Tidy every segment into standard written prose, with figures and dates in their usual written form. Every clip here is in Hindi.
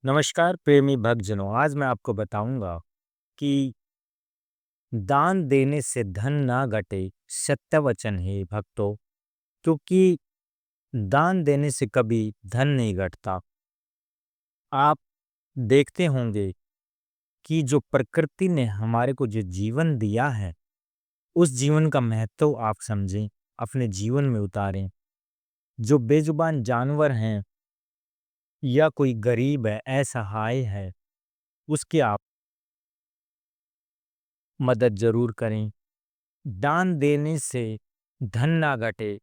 नमस्कार प्रेमी भक्तजनों, आज मैं आपको बताऊंगा कि दान देने से धन ना घटे, सत्य वचन है भक्तों। क्योंकि दान देने से कभी धन नहीं घटता। आप देखते होंगे कि जो प्रकृति ने हमारे को जो जीवन दिया है, उस जीवन का महत्व आप समझें, अपने जीवन में उतारें। जो बेजुबान जानवर हैं या कोई गरीब है, असहाय है, उसकी आप मदद जरूर करें। दान देने से धन ना घटे,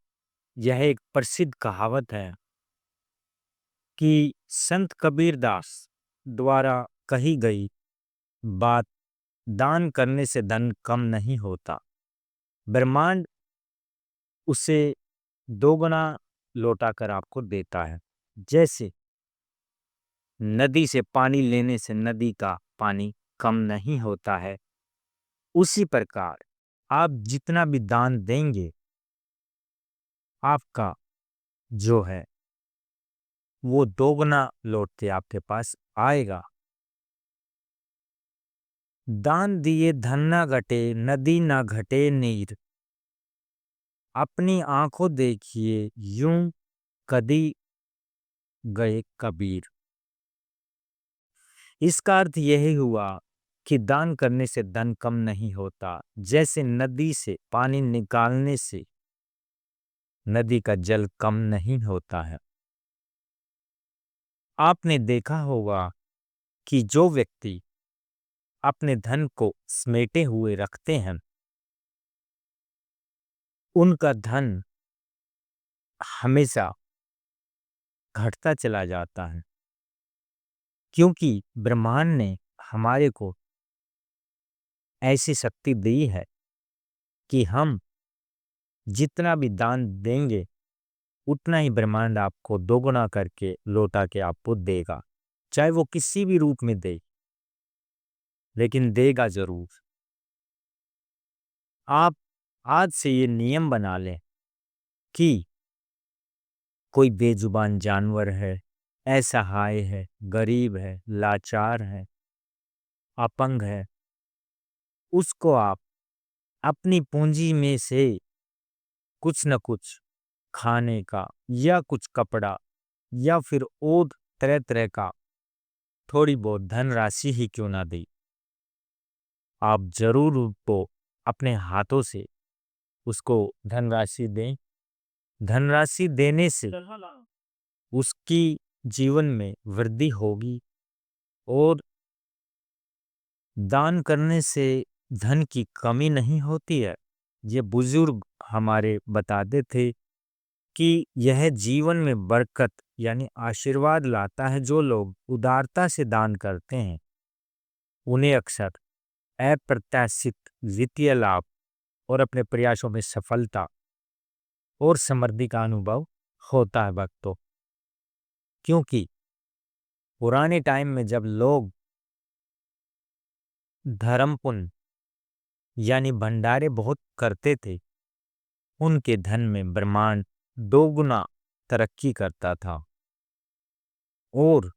यह एक प्रसिद्ध कहावत है कि संत कबीर दास द्वारा कही गई बात। दान करने से धन कम नहीं होता, ब्रह्मांड उसे दोगुना लौटा कर आपको देता है। जैसे नदी से पानी लेने से नदी का पानी कम नहीं होता है, उसी प्रकार आप जितना भी दान देंगे, आपका जो है वो दोगुना लौट के आपके पास आएगा। दान दिए धन ना घटे, नदी ना घटे नीर। अपनी आंखों देखिए यूं कदी गए कबीर। इसका अर्थ यही हुआ कि दान करने से धन कम नहीं होता। जैसे नदी से पानी निकालने से नदी का जल कम नहीं होता है। आपने देखा होगा कि जो व्यक्ति अपने धन को समेटे हुए रखते हैं, उनका धन हमेशा घटता चला जाता है। क्योंकि ब्रह्मांड ने हमारे को ऐसी शक्ति दी है कि हम जितना भी दान देंगे, उतना ही ब्रह्मांड आपको दोगुना करके लौटा के आपको देगा। चाहे वो किसी भी रूप में दे, लेकिन देगा जरूर। आप आज से ये नियम बना लें कि कोई बेजुबान जानवर है, असहाय है, गरीब है, लाचार है, अपंग है, उसको आप अपनी पूंजी में से कुछ न कुछ खाने का या कुछ कपड़ा या फिर और तरह तरह का थोड़ी बहुत धनराशि ही क्यों ना दे, आप जरूर उसको अपने हाथों से उसको धनराशि दें। धनराशि देने से उसकी जीवन में वृद्धि होगी। और दान करने से धन की कमी नहीं होती है। ये बुजुर्ग हमारे बताते थे कि यह जीवन में बरकत यानी आशीर्वाद लाता है। जो लोग उदारता से दान करते हैं, उन्हें अक्सर अप्रत्याशित वित्तीय लाभ और अपने प्रयासों में सफलता और समृद्धि का अनुभव होता है भक्तों। क्योंकि पुराने टाइम में जब लोग धर्म पुण्य यानी भंडारे बहुत करते थे, उनके धन में ब्रह्मांड दोगुना तरक्की करता था। और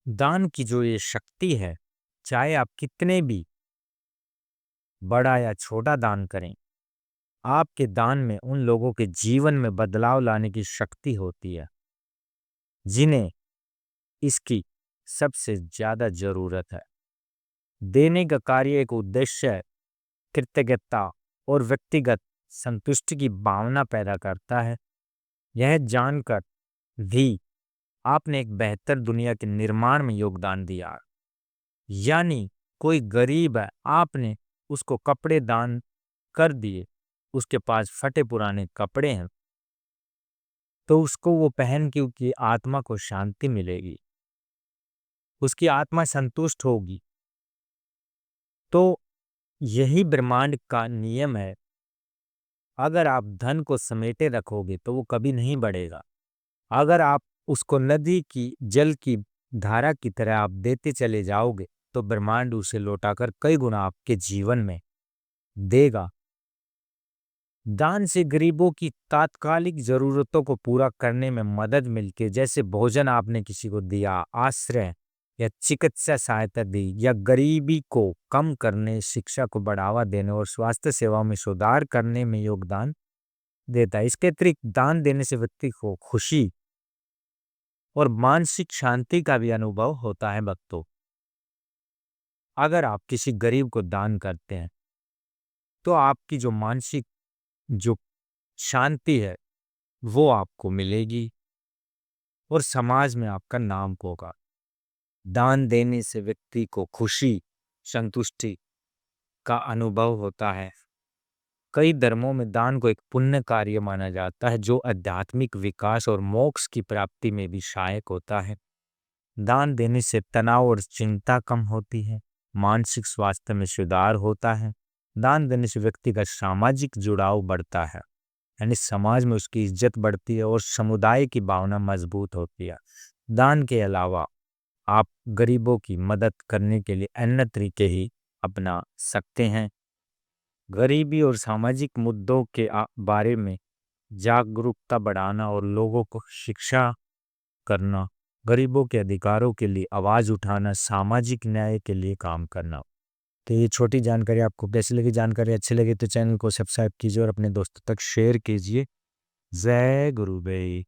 दान की जो ये शक्ति है, चाहे आप कितने भी बड़ा या छोटा दान करें, आपके दान में उन लोगों के जीवन में बदलाव लाने की शक्ति होती है जिन्हें इसकी सबसे ज्यादा जरूरत है। देने का कार्य एक उद्देश्य है, कृतज्ञता और व्यक्तिगत संतुष्टि की भावना पैदा करता है। यह जानकर भी आपने एक बेहतर दुनिया के निर्माण में योगदान दिया। यानी कोई गरीब है, आपने उसको कपड़े दान कर दिए, उसके पास फटे पुराने कपड़े हैं, तो उसको वो पहन के उसकी आत्मा को शांति मिलेगी, उसकी आत्मा संतुष्ट होगी। तो यही ब्रह्मांड का नियम है। अगर आप धन को समेटे रखोगे तो वो कभी नहीं बढ़ेगा। अगर आप उसको नदी की जल की धारा की तरह आप देते चले जाओगे, तो ब्रह्मांड उसे लौटाकर कई गुना आपके जीवन में देगा। दान से गरीबों की तात्कालिक ज़रूरतों को पूरा करने में मदद मिलती है, जैसे भोजन आपने किसी को दिया, आश्रय या चिकित्सा सहायता दी, या गरीबी को कम करने, शिक्षा को बढ़ावा देने और स्वास्थ्य सेवाओं में सुधार करने में योगदान देता है। इसके अतिरिक्त दान देने से व्यक्ति को खुशी और मानसिक शांति का भी अनुभव होता है भक्तों। अगर आप किसी गरीब को दान करते हैं, तो आपकी जो मानसिक जो शांति है, वो आपको मिलेगी और समाज में आपका नाम होगा। दान देने से व्यक्ति को खुशी, संतुष्टि का अनुभव होता है। कई धर्मों में दान को एक पुण्य कार्य माना जाता है, जो आध्यात्मिक विकास और मोक्ष की प्राप्ति में भी सहायक होता है। दान देने से तनाव और चिंता कम होती है, मानसिक स्वास्थ्य में सुधार होता है। दान देने से व्यक्ति का सामाजिक जुड़ाव बढ़ता है, यानी समाज में उसकी इज्जत बढ़ती है और समुदाय की भावना मजबूत होती है। दान के अलावा आप गरीबों की मदद करने के लिए अन्य तरीके ही अपना सकते हैं। गरीबी और सामाजिक मुद्दों के बारे में जागरूकता बढ़ाना और लोगों को शिक्षा करना, गरीबों के अधिकारों के लिए आवाज उठाना, सामाजिक न्याय के लिए काम करना। तो ये छोटी जानकारी आपको कैसी लगी? जानकारी अच्छी लगी तो चैनल को सब्सक्राइब कीजिए और अपने दोस्तों तक शेयर कीजिए। जय गुरुदेव।